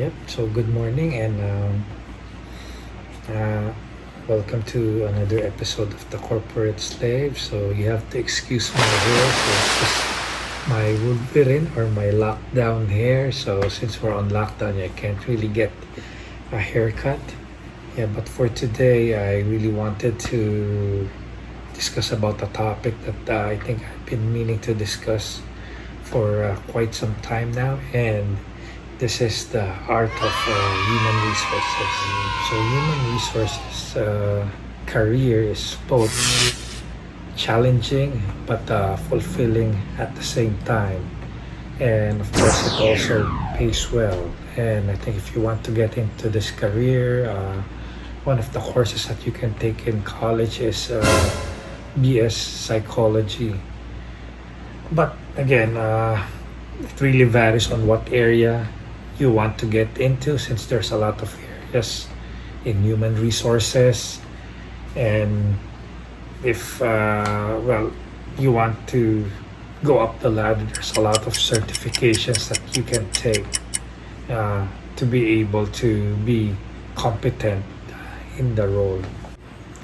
Yep. So good morning and uh, welcome to another episode of the Corporate Slave. So you have to excuse my hair. So it's just my Wolverine or my lockdown hair. So since we're on lockdown, I can't really get a haircut. Yeah, but for today, I really wanted to discuss about a topic that I think I've been meaning to discuss for quite some time now, and this is the art of human resources. So, human resources career is both challenging but fulfilling at the same time, and of course, it also pays well. And I think if you want to get into this career, one of the courses that you can take in college is BS Psychology. But again, it really varies on what area you want to get into, since there's a lot of areas in human resources. And if you want to go up the ladder, there's a lot of certifications that you can take to be able to be competent in the role.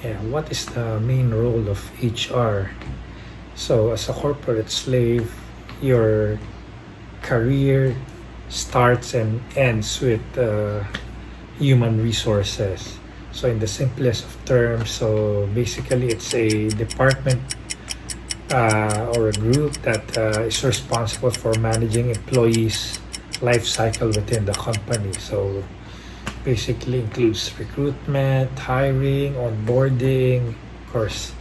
Yeah, what is the main role of HR? So as a corporate slave, your career starts and ends with human resources. So in the simplest of terms, so basically it's a department or a group that is responsible for managing employees' life cycle within the company. So basically includes recruitment, hiring, onboarding, of course,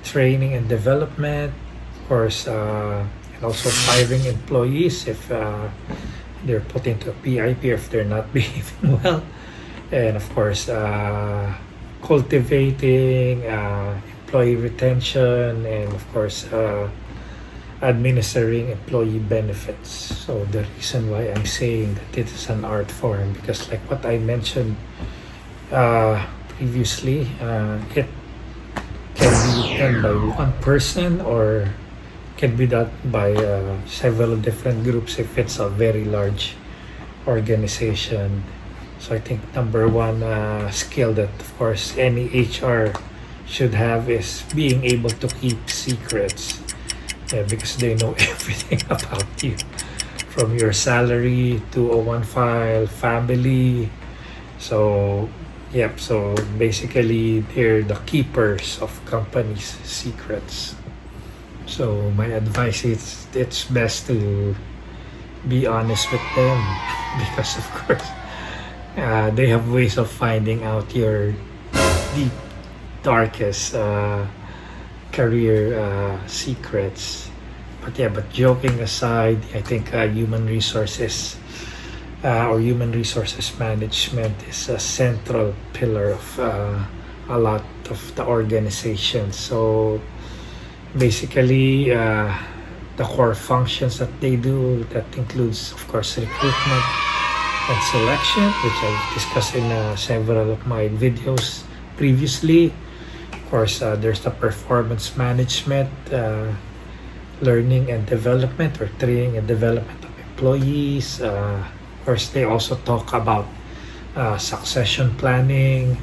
training and development, of course, and also firing employees if they're put into a PIP or if they're not behaving well, and of course, cultivating employee retention, and of course, administering employee benefits. So the reason why I'm saying that it is an art form, because like what I mentioned previously, it can be done by one person or can be done by several different groups if it's a very large organization. So I think number one skill that of course any HR should have is being able to keep secrets. Yeah, because they know everything about you, from your salary, 201 file, family. So, yep, so basically they're the keepers of companies' secrets. So my advice is it's best to be honest with them because of course they have ways of finding out your deep, darkest career secrets. But yeah, but joking aside, I think human resources or human resources management is a central pillar of a lot of the organization. So basically, the core functions that they do, that includes of course recruitment and selection, which I've discussed in several of my videos previously. Of course, there's the performance management, learning and development or training and development of employees. Of course, they also talk about succession planning,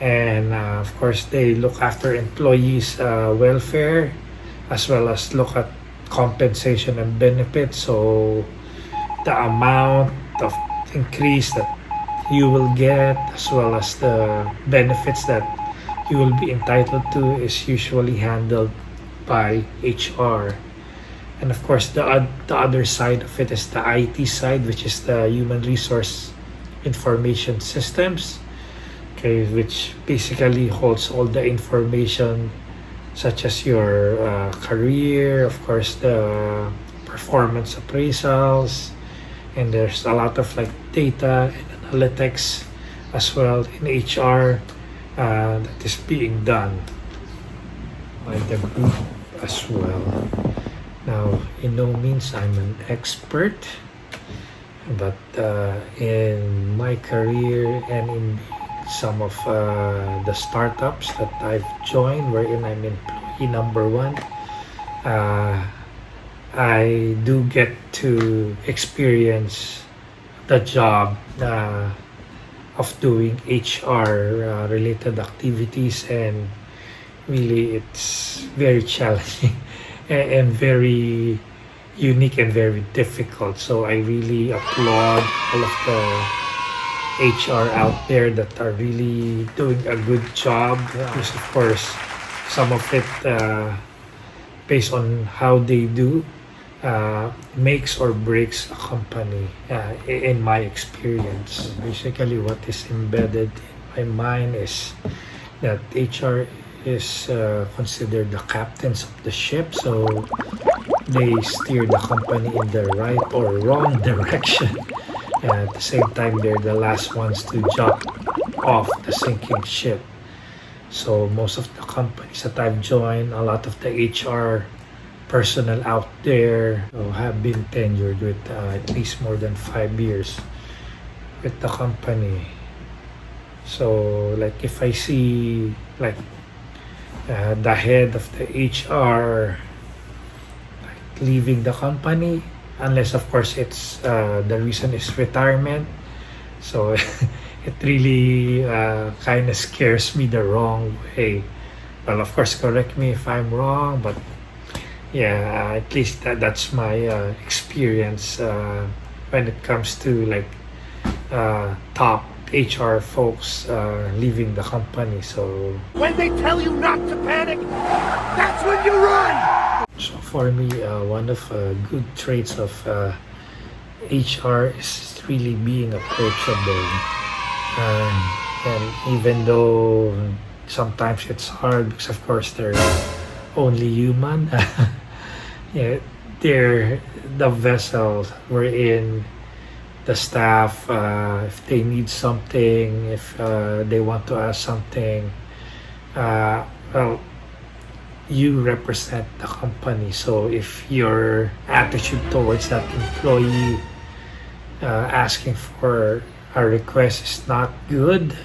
and of course, they look after employees' welfare, as well as look at compensation and benefits. So the amount of increase that you will get, as well as the benefits that you will be entitled to, is usually handled by HR. And of course, the other side of it is the IT side, which is the human resource information systems, okay, which basically holds all the information such as your career, of course, the performance appraisals, and there's a lot of like data and analytics as well in HR that is being done by the group as well. Now, in no means I'm an expert, but in my career and in some of the startups that I've joined, wherein I'm employee number one, I do get to experience the job of doing HR related activities, and really it's very challenging and very unique and very difficult. So I really applaud all of the HR out there that are really doing a good job. Because of course, some of it based on how they do makes or breaks a company in my experience. Basically, what is embedded in my mind is that HR is considered the captains of the ship, so they steer the company in the right or wrong direction. At the same time, they're the last ones to jump off the sinking ship. So most of the companies that I've joined, a lot of the HR personnel out there have been tenured with at least more than 5 years with the company. So like if I see like the head of the HR like leaving the company, unless of course it's the reason is retirement, so it really kind of scares me the wrong way. Well, of course, correct me if I'm wrong, but yeah, at least that's my experience when it comes to like top HR folks leaving the company. So when they tell you not to panic, that's when you run! So for me, one of good traits of HR is really being approachable. And even though sometimes it's hard because of course they're only human, yeah, they're the vessels wherein the staff, if they need something, if they want to ask something, well, you represent the company. So if your attitude towards that employee asking for a request is not good,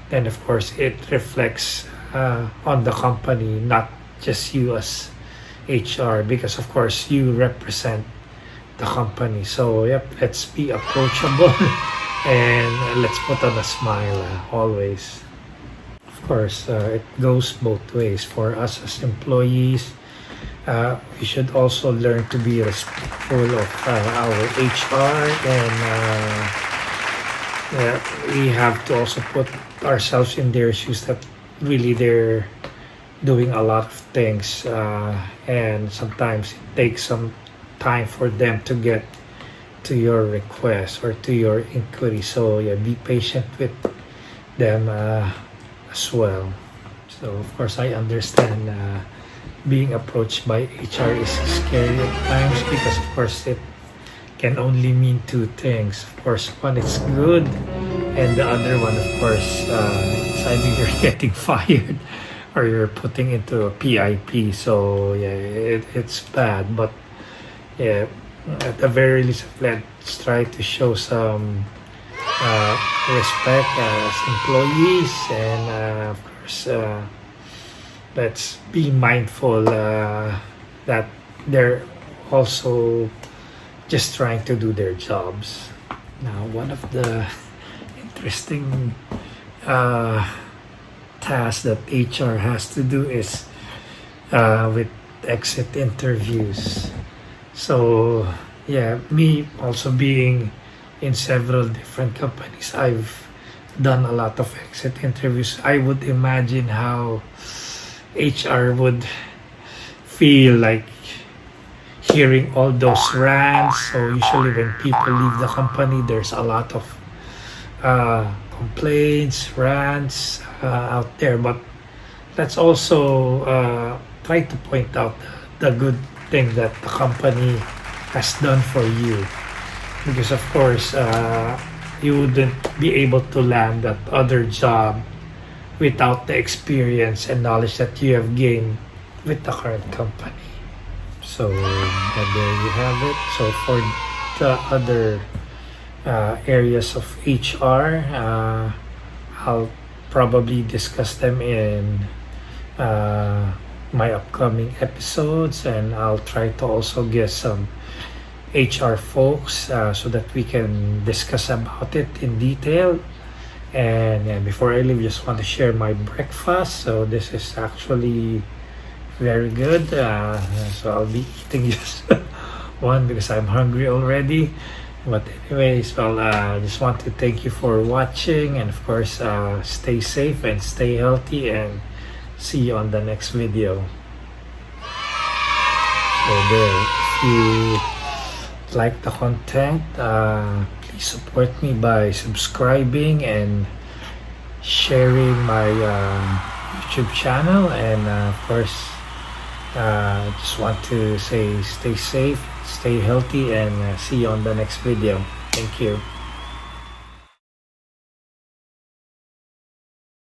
then of course it reflects on the company, not just you as HR, because of course you represent the company. So yep, let's be approachable and let's put on a smile always. Of course, it goes both ways. For us as employees, we should also learn to be respectful of our HR, and we have to also put ourselves in their shoes, that really they're doing a lot of things, and sometimes it takes some time for them to get to your request or to your inquiry. So yeah, be patient with them as well. So of course I understand being approached by HR is scary at times, because of course it can only mean two things. Of course, one is good, and the other one, of course, it's either you're getting fired or you're putting into a PIP. So yeah, it's bad. But yeah, at the very least, let's try to show some respect as employees, and of course, let's be mindful that they're also just trying to do their jobs. Now, one of the interesting tasks that HR has to do is with exit interviews. So yeah, me also being in several different companies, I've done a lot of exit interviews. I would imagine how HR would feel like hearing all those rants. So usually when people leave the company, there's a lot of complaints, rants out there. But let's also try to point out the good thing that the company has done for you, because of course you wouldn't be able to land that other job without the experience and knowledge that you have gained with the current company. So there you have it. So for the other areas of HR, I'll probably discuss them in my upcoming episodes, and I'll try to also get some HR folks so that we can discuss about it in detail. And before I leave, just want to share my breakfast. So this is actually very good. So I'll be eating just one because I'm hungry already. But anyways, well, just want to thank you for watching, and of course, stay safe and stay healthy, and see you on the next video. So there, if you like the content, please support me by subscribing and sharing my YouTube channel. And of course, just want to say stay safe, stay healthy, and see you on the next video. Thank you.